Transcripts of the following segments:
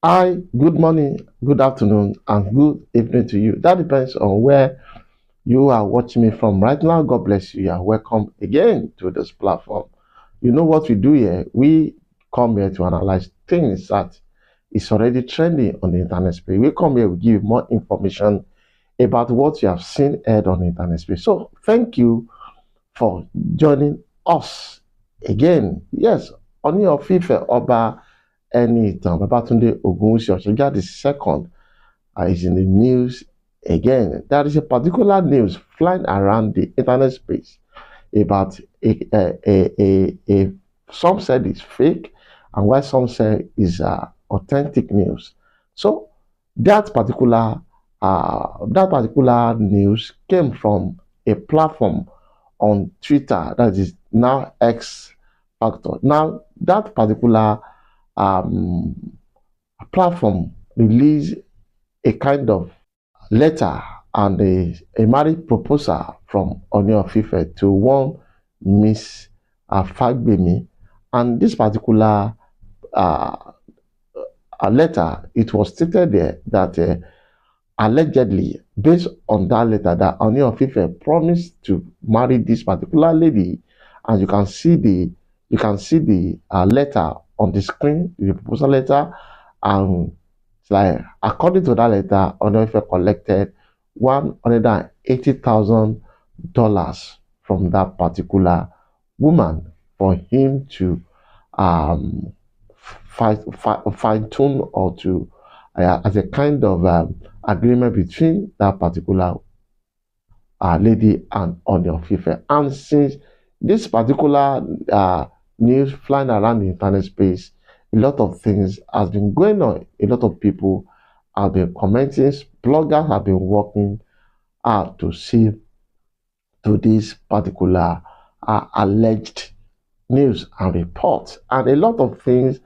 Hi, good morning, good afternoon, and good evening to you. That depends on where you are watching me from right now. God bless you. You are welcome again to this platform. You know what we do here? We come here to analyze things that is already trending on the internet space. We come here, we give more information about what you have seen aired on the internet space. So thank you for joining us again. Yes, Ooni of Ife Oba Enitan Babatunde Ogunwusi Oshoja the second is in the news again. There is a particular news flying around the internet space about a some said it's fake and why some say is authentic news. So that particular that particular news came from a platform on Twitter that is now X Factor. Now that particular um, platform released a kind of letter and a marriage proposal from Ooni of Ife to one Miss Fagbule. And this particular uh, letter, it was stated there that allegedly, based on that letter, that Ooni of Ife promised to marry this particular lady, and you can see the letter on the screen, the proposal letter, and it's like according to that letter, Ooni of Ife collected $180,000 from that particular woman for him to um, fine tune or to as a kind of agreement between that particular lady and Ooni of Ife. And since this particular news flying around the internet space, a lot of things has been going on. A lot of people have been commenting. Bloggers have been working hard to see to this particular alleged news and reports. And a lot of things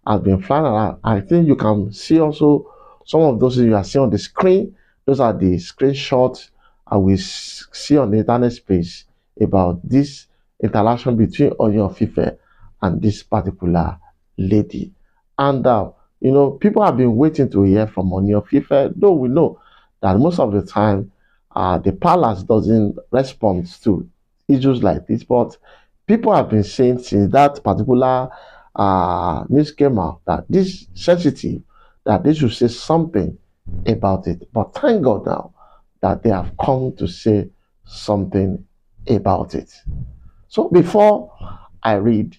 have been flying around. I think you can see also some of those you are seeing on the screen. Those are the screenshots I will see on the internet space about this interaction between Ooni of Ife and this particular lady. And people have been waiting to hear from Ooni of Ife, though we know that most of the time the palace doesn't respond to issues like this. But people have been saying since that particular news came out that this sensitive, that they should say something about it. But thank God now that they have come to say something about it. So before I read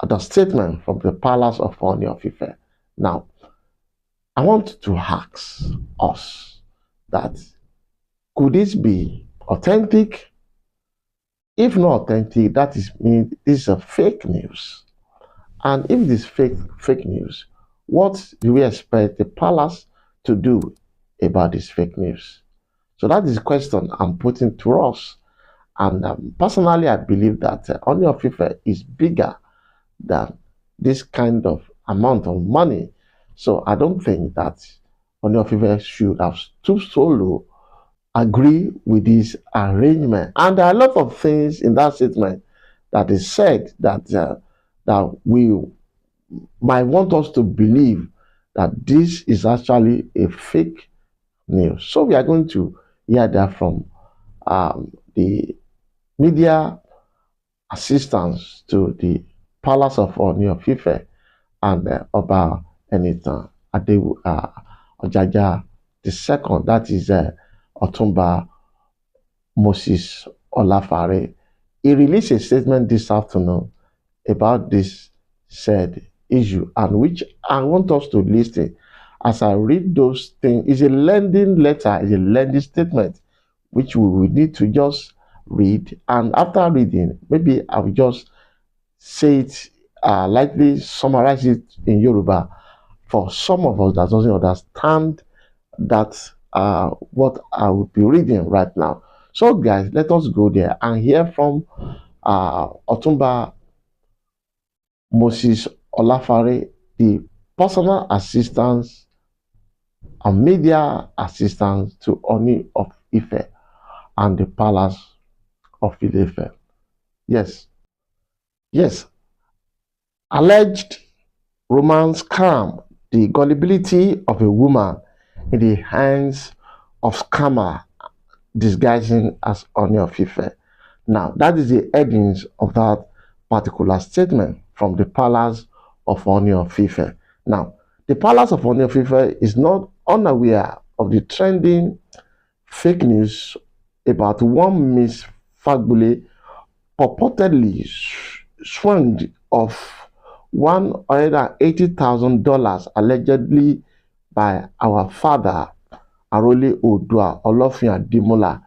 the statement from the palace of Ooni of Ife, now I want to ask us that could this be authentic? If not authentic, that is mean this is a fake news. And if it is fake news, what do we expect the palace to do about this fake news? So that is the question I'm putting to us. And personally, I believe that Ooni of Ife is bigger than this kind of amount of money. So I don't think that Ooni of Ife should have stooped so low, agree with this arrangement. And there are a lot of things in that statement that is said that we might want us to believe that this is actually a fake news. So we are going to hear that from the media assistants to the Palace of Ooni of Ife and Oba Enitan Ojaja the second. That is Otumba Moses Olafare. He released a statement this afternoon about this said issue, and which I want us to listen as I read those things. It's a lending letter, it's a lending statement, which we will need to just read. And after reading, maybe I will just say it, likely summarize it in Yoruba for some of us that doesn't understand that what I will be reading right now. So, guys, let us go there and hear from Otumba Moses Olafare, the personal assistant and media assistant to Ooni of Ife and the Palace of Ife. Yes, yes, alleged romance scam the gullibility of a woman in the hands of scammer disguising as Ooni of Ife. Now, that is the headings of that particular statement from the palace of Ooni of Ife. Now, the palace of Ooni of Ife is not unaware of the trending fake news about one Miss Fagbule purportedly swung of $180,000 allegedly by our father Arole Oòduà Olófin Adémọ́lá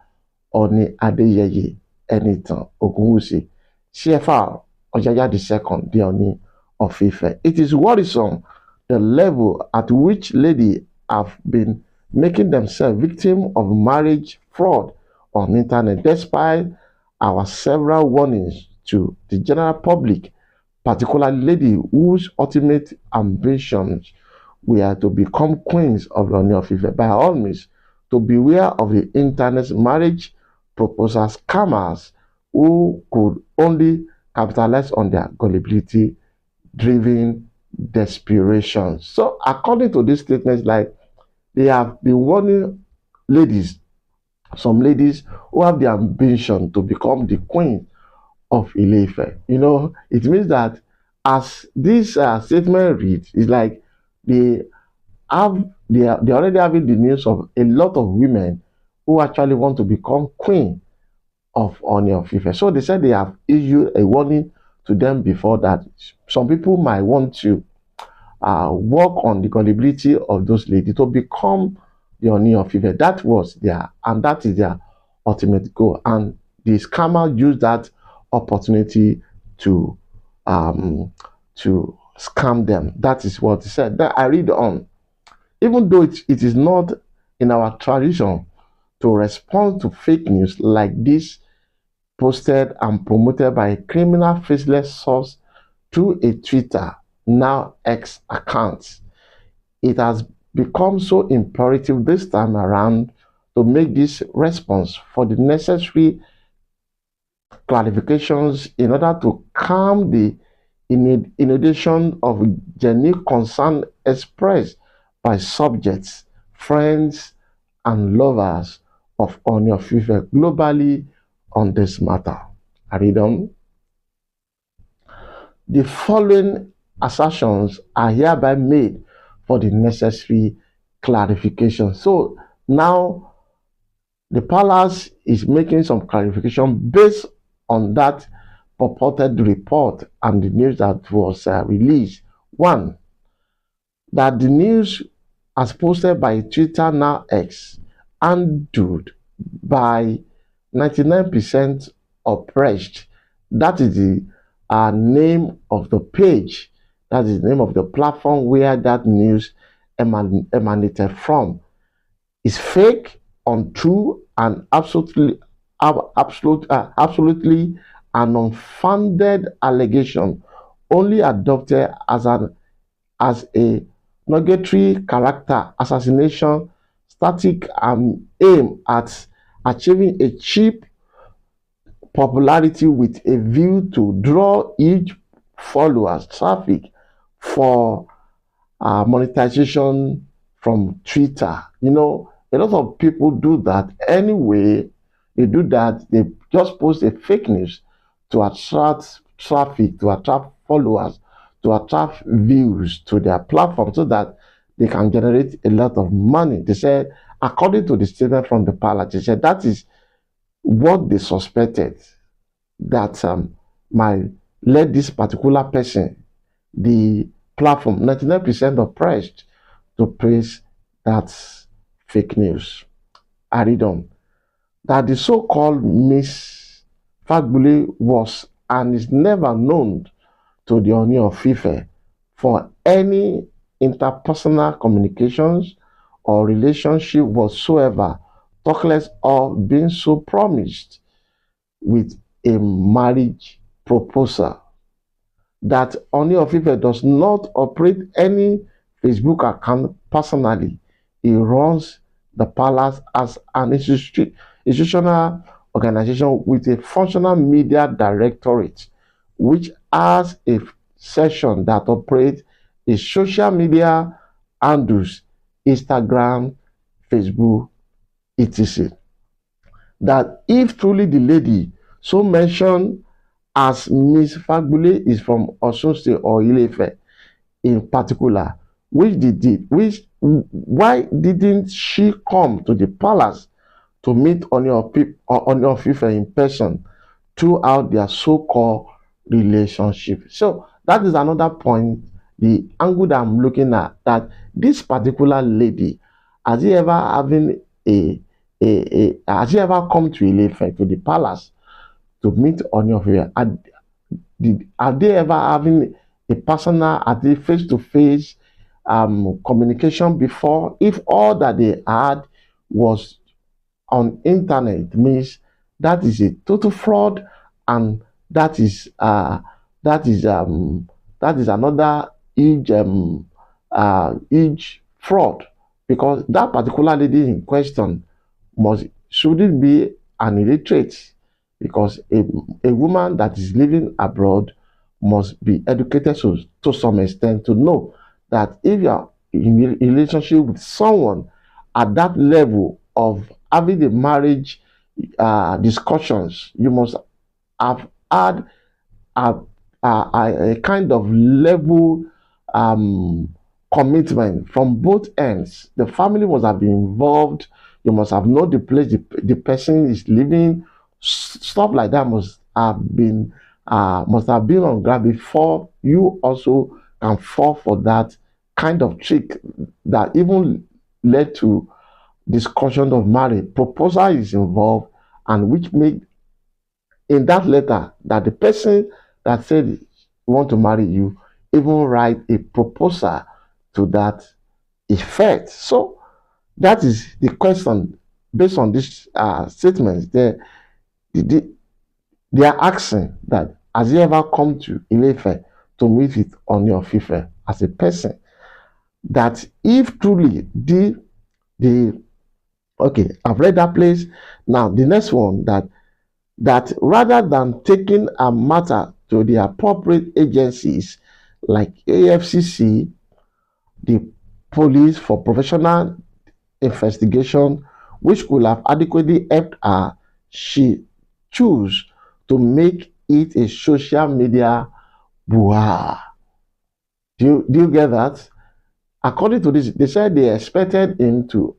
Ọọ̀ni Adéyẹyè Ẹnìtàn Ògúnwùsì CFR Ọjájá II, the Ooni of Ife. It is worrisome the level at which ladies have been making themselves victims of marriage fraud on internet, despite our several warnings to the general public, particularly ladies whose ultimate ambitions were to become queens of the Ooni of Ife. By all means, to beware of the internet marriage proposal scammers who could only capitalize on their gullibility driven desperation. So according to these statements, like they have been warning ladies, some ladies who have the ambition to become the queen of Ile-Ife. It means that as this statement reads, it's like they they already having the news of a lot of women who actually want to become queen of Ooni of Ife. So they said they have issued a warning to them before that some people might want to work on the gullibility of those ladies to become the Ooni of Ife. That is their ultimate goal. And the scammer used that opportunity to scam them. That is what he said. Then I read on. Even though it is not in our tradition to respond to fake news like this posted and promoted by a criminal faceless source through a Twitter, now X account, it has become so imperative this time around to make this response for the necessary clarifications in order to calm the inundation of genuine concern expressed by subjects, friends, and lovers of Ooni of Ife globally on this matter. I read on. The following assertions are hereby made for the necessary clarification. So now the palace is making some clarification based on that purported report and the news that was released. One, that the news as posted by Twitter, now X, handled by 99% oppressed. That is the name of the page. That is the name of the platform where that news emanated from. Is fake, untrue, and absolutely an unfounded allegation, only adopted as a nugatory character assassination static and aim at achieving a cheap popularity with a view to draw each followers traffic for monetization from Twitter. A lot of people do that anyway. They do that. They just post a fake news to attract traffic, to attract followers, to attract views to their platform so that they can generate a lot of money. They said, according to the statement from the palace, they said that is what they suspected, that might let this particular person, the platform, 99% oppressed, to praise that fake news. I read on. That the so-called Miss Fagbule was and is never known to the Ooni of Ife for any interpersonal communications or relationship whatsoever, talk less of being so promised with a marriage proposal. That Ooni of Ife does not operate any Facebook account personally. He runs the palace as an institutional organization with a functional media directorate, which has a section that operates a social media handles, Instagram, Facebook, etc. That if truly the lady so mentioned as Miss Fagbule is from Osun State or Ile-Ife in particular, which why didn't she come to the palace to meet Ooni of Ife in person throughout their so-called relationship? So that is another point, the angle that I'm looking at, that this particular lady, has he ever having has he ever come to Ile-Ife, to the palace, to meet Ooni of Ife? Are they ever having a personal, are they face-to-face communication before? If all that they had was on internet, means that is a total fraud, and that is that is um that is another huge fraud, because that particular lady in question must shouldn't be an illiterate, because a woman that is living abroad must be educated to some extent to know that if you are in a relationship with someone at that level of having the marriage discussions, you must have had a, a kind of level commitment from both ends. The family must have been involved. You must have known the place the person is living. Stuff like that must have been on ground before you also can fall for that kind of trick that even led to discussion of marriage. Proposal is involved, and which make in that letter that the person that said want to marry you even write a proposal to that effect. So that is the question. Based on this statements, they, they are asking that has he ever come to Ile-Ife to meet with Ooni of Ife as a person? That if truly the okay, I've read that place. Now the next one, that rather than taking a matter to the appropriate agencies like AFCC, the police, for professional investigation, which could have adequately helped her, she chose to make it a social media brouhaha. Do you get that? According to this, they said they expected him to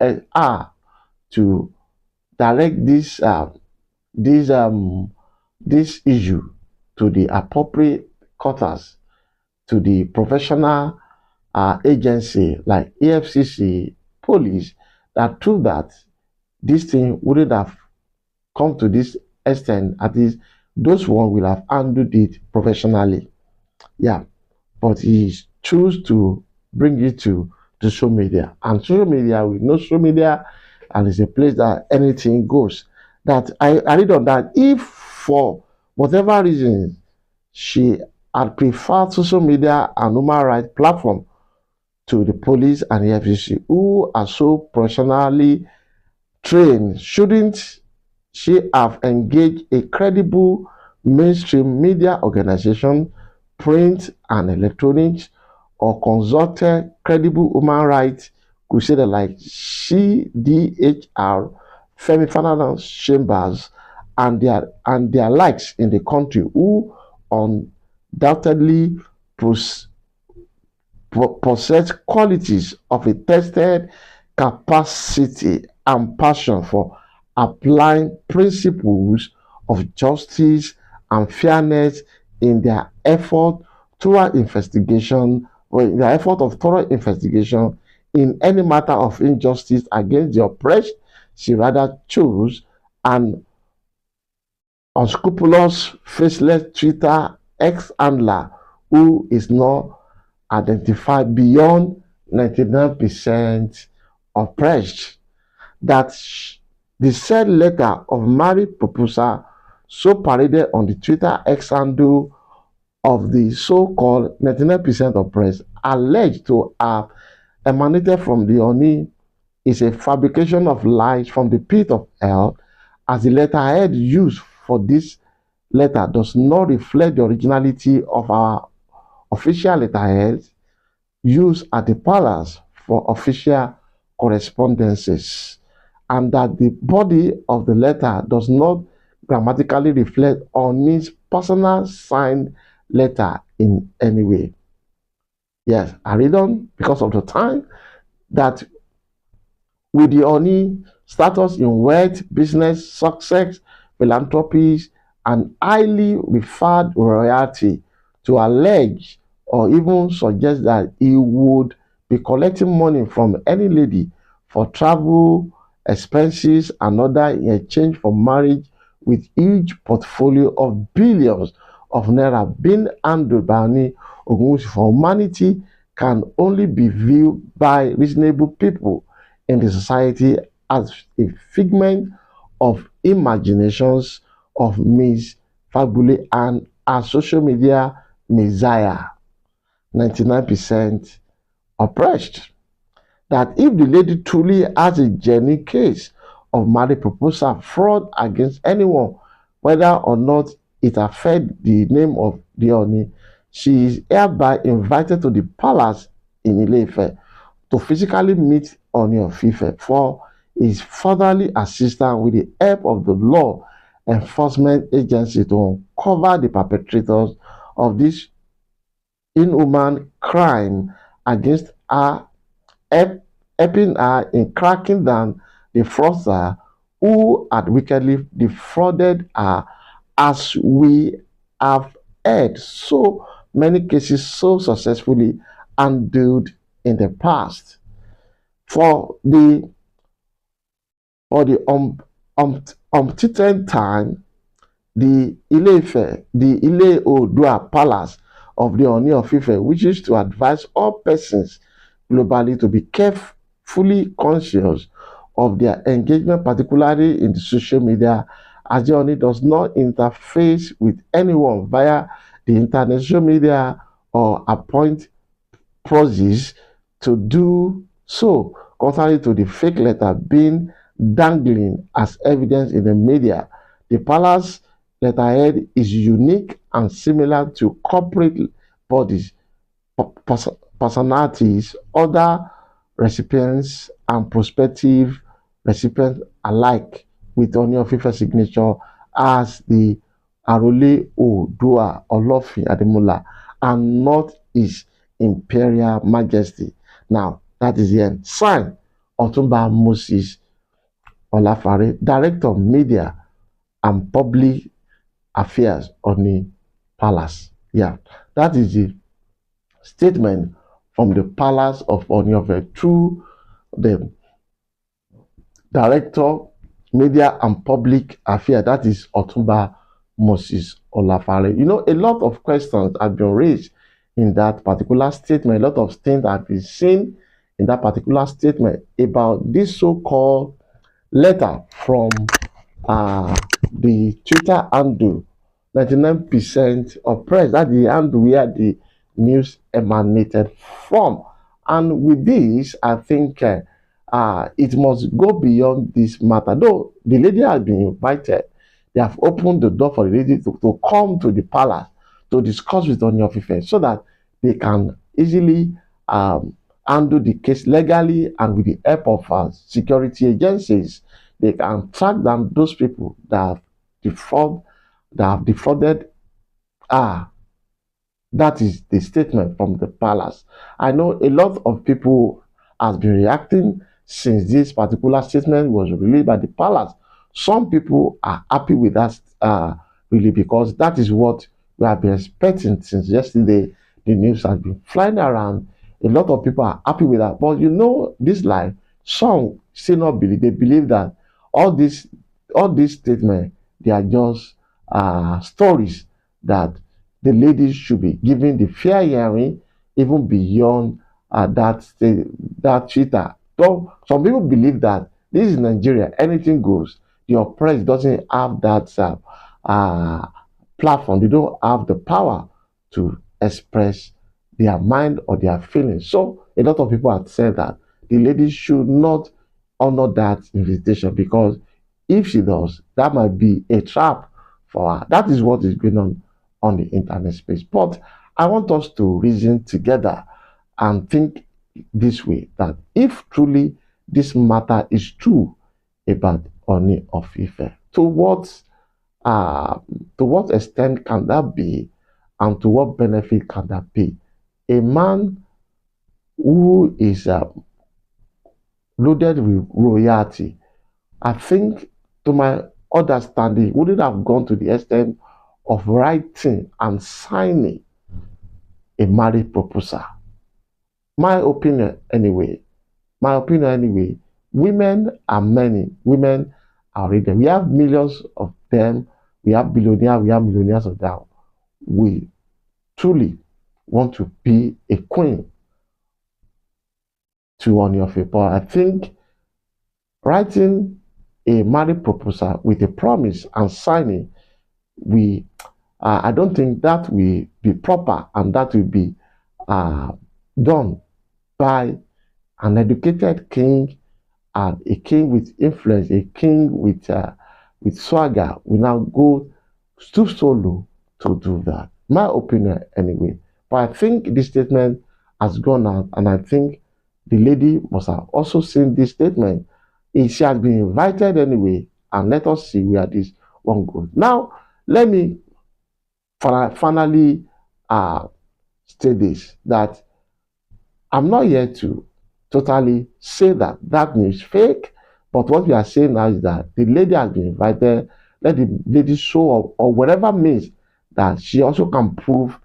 direct this this issue to the appropriate quarters, to the professional agency like AFCC, police, that through that this thing wouldn't have come to this extent. At least those one will have handled it professionally. Yeah, but he chose to bring it to social media, and social media, we know social media, and it's a place that anything goes. That I read on that, if for whatever reason she had preferred social media and human rights platform to the police and the FCC, who are so professionally trained, shouldn't she have engaged a credible mainstream media organization, print and electronics, or consulted credible human rights crusader like CDHR, Femi Finance Chambers, and their likes in the country, who undoubtedly possess qualities of a tested capacity and passion for applying principles of justice and fairness in their effort in their effort of thorough investigation in any matter of injustice against the oppressed. She rather chose an unscrupulous, faceless Twitter ex-handler who is not identified beyond 99% oppressed. That the said letter of marriage proposal, so paraded on the Twitter X handle of the so-called 99% oppressed, alleged to have emanated from the Ooni, is a fabrication of lies from the pit of hell, as the letterhead used for this letter does not reflect the originality of our official letterhead used at the palace for official correspondences, and that the body of the letter does not grammatically reflect Ooni's personal signed letter in any way. Yes, I read on because of the time that with the Oni status in wealth, business, success, philanthropies, and highly referred royalty, to allege or even suggest that he would be collecting money from any lady for travel expenses and other in exchange for marriage, with huge portfolio of billions of naira being handled by Ooni of Ife for humanity, can only be viewed by reasonable people in the society as a figment of imaginations of Miss Fagbule and her social media messiah, 99% oppressed. That if the lady truly has a genuine case of marriage proposal fraud against anyone, whether or not it affects the name of the Ooni, she is hereby invited to the palace in Ile-Ife to physically meet Ooni of Ife for his fatherly assistance with the help of the law enforcement agency to uncover the perpetrators of this inhuman crime against her, helping her in cracking down the fraudster who had wickedly defrauded her, as we have heard so many cases so successfully handled in the past. For the umpteenth time, the Ile-Ife, the Ile-Oodua Palace of the Ooni of Ife wishes to advise all persons globally to be carefully conscious of their engagement, particularly in the social media, as the Ooni does not interface with anyone via the internet, social media, or appoint proxies to do so, contrary to the fake letter being dangling as evidence in the media. The palace letterhead is unique and similar to corporate bodies, personalities, other recipients, and prospective recipients alike, with Ooni of Ife signature as the Arole Oodua Olofin Ademola, and not his Imperial Majesty. Now, that is the end. Signed, Otumba Moses Olafare, Director of Media and Public Affairs on the Palace. Yeah, that is the statement from the Palace of Ooni of Ife through the Director, Media and Public Affairs, that is Otumba Moses Olafare. You know, a lot of questions have been raised in that particular statement. A lot of things have been seen in that particular statement about this so-called letter from the Twitter handle 99% oppressed. That's the handle where the news emanated from. And with this, I think it must go beyond this matter. Though the lady has been invited, they have opened the door for the lady to come to the palace to discuss with Ooni of Ife so that they can easily handle the case legally, and with the help of security agencies, they can track down those people that have defrauded her. That is the statement from the palace. I know a lot of people has been reacting since this particular statement was released by the palace. Some people are happy with that, really, because that is what we have been expecting since yesterday. The news has been flying around. A lot of people are happy with that. But you know, this life, some still not believe. They believe that all this, all these statements, they are just stories that the ladies should be given the fair hearing, even beyond that Twitter. So some people believe that this is Nigeria, anything goes. The oppressed doesn't have that platform. They don't have the power to express their mind or their feelings. So a lot of people have said that the lady should not honor that invitation, because if she does, that might be a trap for her. That is what is going on the internet space. But I want us to reason together and think this way, that if truly this matter is true about Ooni of Ife, uh, to what extent can that be, and to what benefit can that be? A man who is loaded with royalty, I think, to my understanding, wouldn't have gone to the extent of writing and signing a marriage proposal. My opinion, anyway. My opinion, anyway. Women are many. Women are ready. We have millions of them. We have billionaires. We have millionaires of them. We truly want to be a queen to Ooni of Ife. But I think writing a marriage proposal with a promise and signing, we I don't think that will be proper, and that will be uh, done by an educated king, and a king with influence, a king with swagger will now go stoop so low to do that. My opinion, anyway. But I think this statement has gone out, and I think the lady must have also seen this statement. She has been invited anyway, and let us see where this one goes. Now, let me finally state this, that I'm not here to totally say that that news is fake, but what we are saying now is that the lady has been invited. Let the lady show up, or whatever means that she also can prove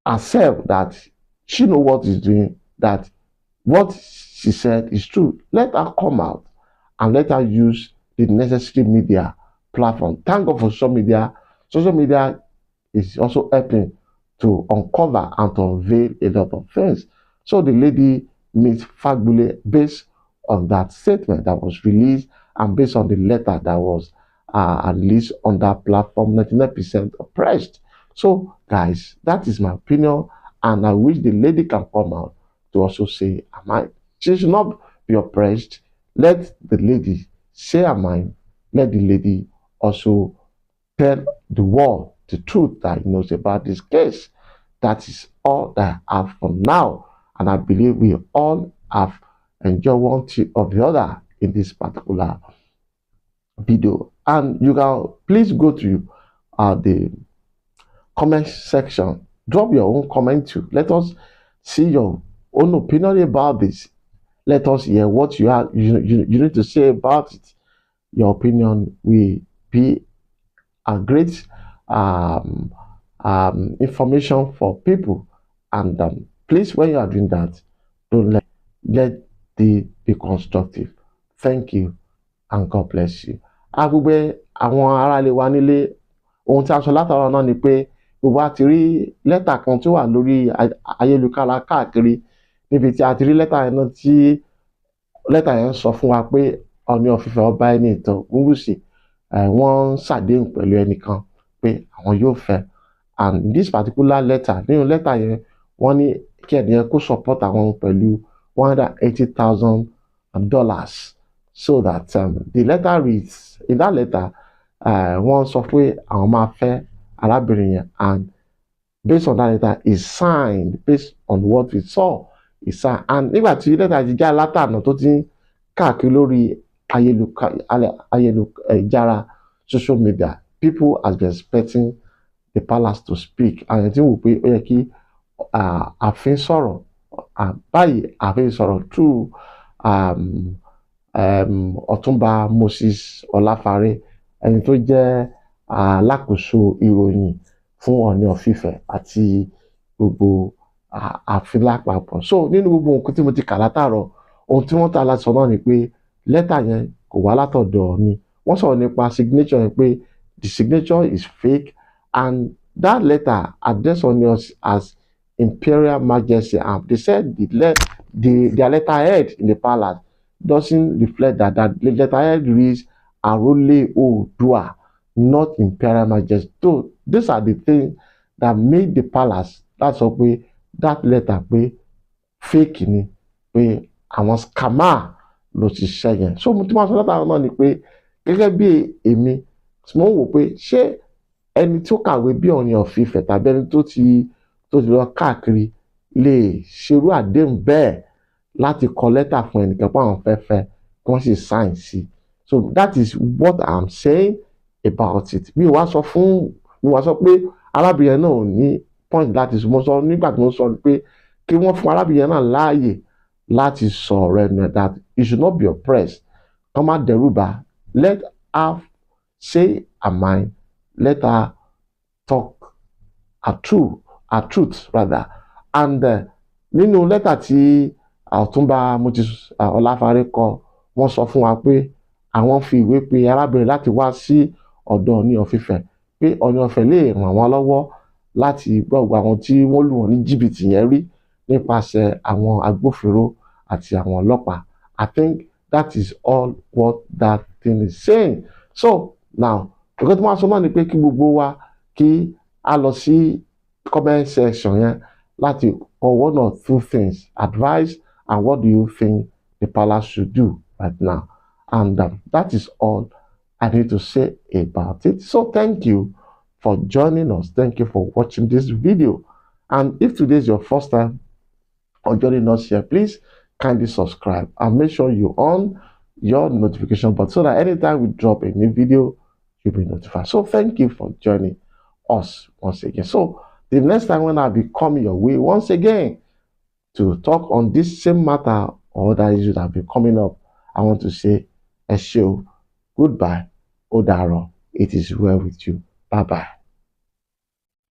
herself that she knows what she's doing, that what she said is true. Let her come out and let her use the necessary media platform. Thank God for social media. Social media is also helping to uncover and to unveil a lot of things. So the lady meets Fagbule based on that statement that was released, and based on the letter that was released on that platform, 99% oppressed. So, guys, that is my opinion, and I wish the lady can come out to also say her mind. She should not be oppressed. Let the lady say her mind. Let the lady also tell the world the truth that he knows about this case. That is all that I have for now. And I believe we all have enjoyed one thing or the other in this particular video. And you can please go to the comment section. Drop your own comment too. Let us see your own opinion about this. Let us hear what you need to say about it. Your opinion will be a great information for people. And please, when you are doing that, don't let the be constructive. Thank you, and God bless you. Agbègbè àwọn aráalé wa nílé, ohun tí a sọ látara náà ni pé gbogbo a ti rí lẹ́tà kan tí ó wà lórí ayélujára káàkiri, níbi tí a ti rí lẹ́tà yẹn náà, tí lẹ́tà yẹn sọ fún wa pé Ooni of Ife ọba ẹni ìtàn Ògúnwùsì wọ́n ṣàdéhùn pẹ̀lú ẹnìkan pé àwọn yóò fẹ́. And this particular letter, nínú lẹ́tà yẹn, wọ́n ní kí ẹnìyẹn kó support àwọn pẹ̀lú $180,000, so that the letter reads, in that letter, wọ́n sọ pé àwọn máa fẹ́ arábìnrin yẹn, and based on that letter is signed, based on what we saw is signed. And nígbà tí lẹ́tà ti já látànà tó ti ń káàkiri lórí ayélujára social media, people has been expecting the palace to speak, and tí wò pé ó yẹ kí ààfin sọ̀rọ̀, báyìí ààfin sọ̀rọ̀ through Ọ̀túnba Moses Ọláfárẹ́, ẹni tó jẹ́ alákòóso ìròyìn fún Ooni of Ife àti gbogbo ààfin lápapọ̀. So nínú gbogbo nǹkan tí mo ti kà látàárọ̀, ohun tí wọ́n tà láti sọ náà ni pé lẹ́tà yẹn kò wá látọ̀dọ̀ Ooni. Wọ́n sọ̀rọ̀ nípa signature yẹn pé the signature is fake, and that letter addressed Ooni as Imperial Majesty, and they said their letterhead in the palace doesn't reflect that. That the letterhead reads Arole Oodua, not Imperial Majesty. So these are the things that made the palace, that's why pé that letter pé fake ni, pé àwọn scammer ló ti ṣiṣẹ́ yẹn. So mo ti máa sọ látàrí náà ni pé gẹ́gẹ́ bí èmi, mo ń wò pé ṣé ẹni tí ó kàwé bí Ooni of Ife, tàbí ẹni tó ti lọ káàkiri lè ṣerú àdéhùn bẹ́ẹ̀ láti kọ lẹ́tà fún ẹnìkan pé àwọn fẹ́ fẹ́ kí wọ́n sì sign sí. So that is what I'm saying about it. Mi ò wá sọ pé arábìnrin náà ò ní point láti sọ. Mo sọ nígbà tí mo sọ pé kí wọ́n fún arábìnrin náà láàyè láti sọ ọ̀rọ̀ ẹnu ẹ̀, that you should not be oppressed. Kán má dẹ́rù bà. Let her say her mind. Let her talk her truth rather. And nínú lẹ́tà tí Ọ̀túnba Moses Ọláfárè kọ, wọ́n sọ fún wa pé àwọn fi ìwé pe arábìnrin láti wá sí ọ̀dọ̀ Ooni of Ife, pé Ooni of Ife lè ràn wọ́n lọ́wọ́ láti gbọ́ àwọn tí wọ́n lù wọ́n ní jìbìtì yẹn rí nípasẹ̀ àwọn agbófinró àti àwọn ọlọ́pàá. I think that is all what that thing is saying. So now, nǹkan tí wọ́n á sọ náà ni pé kí gbogbo wa kí a lọ sí comment section yẹn láti kọ one or two things, advice, and what do you think the palace should do right now. And that is all I need to say about it. So thank you for joining us. Thank you for watching this video. And if today is your first time or joining us here, please kindly subscribe and make sure you on your notification button so that anytime we drop a new video, you'll be notified. So thank you for joining us once again. So the next time when I'll be coming your way once again to talk on this same matter or other issues that will be coming up, I want to say, ẹ ṣé o, goodbye, ó dàárọ̀, it is well with you, bye bye.